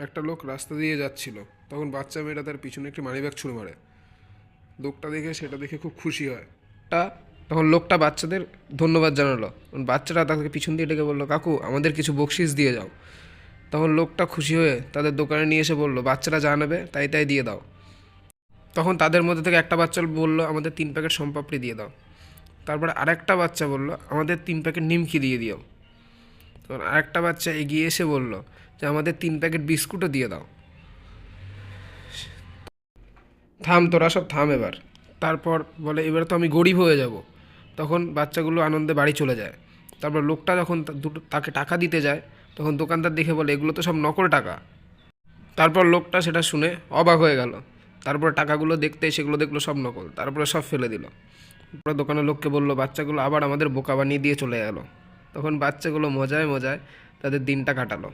একটা লোক রাস্তা দিয়ে যাচ্ছিল, তখন বাচ্চা মেয়েটা তার পিছনে একটি মানিব্যাগ ছুঁড়ে মারে। লোকটা দেখে সেটা দেখে খুব খুশি হয়। তা তখন লোকটা বাচ্চাদের ধন্যবাদ জানালো। তখন বাচ্চারা তাকে পিছন দিয়ে ডেকে বললো, কাকু আমাদের কিছু বকশিস দিয়ে যাও। তখন লোকটা খুশি হয়ে তাদের দোকানে নিয়ে এসে বললো, বাচ্চারা যা নেবে তাই তাই দিয়ে দাও। তখন তাদের মধ্যে থেকে একটা বাচ্চা বলল, আমাদের 3 প্যাকেট সোমপাপড়ি দিয়ে দাও। তারপরে আরেকটা বাচ্চা বলল, আমাদের 3 প্যাকেট নিমকি দিয়ে দিও। তখন আরেকটা বাচ্চা এগিয়ে এসে বলল যে আমাদের 3 প্যাকেট বিস্কুটও দিয়ে দাও। থাম, তোরা সব থাম এবার। তারপর বলে, এবার তো আমি গরিব হয়ে যাব। তখন বাচ্চাগুলো আনন্দে বাড়ি চলে যায়। তারপর লোকটা যখন তাকে টাকা দিতে যায়, তখন দোকানদার দেখে বলে, এগুলো তো সব নকল টাকা। তারপর লোকটা সেটা শুনে অবাক হয়ে গেল। তারপর টাকাগুলো দেখতে সেগুলো দেখলো সব নকল, তারপরে সব ফেলে দিল। তারপরে দোকানের লোককে বলল, বাচ্চাগুলো আবার আমাদের বোকা বানিয়ে দিয়ে চলে গেল। তখন বাচ্চাগুলো মজায় মজায় তাদের দিনটা কাটালো।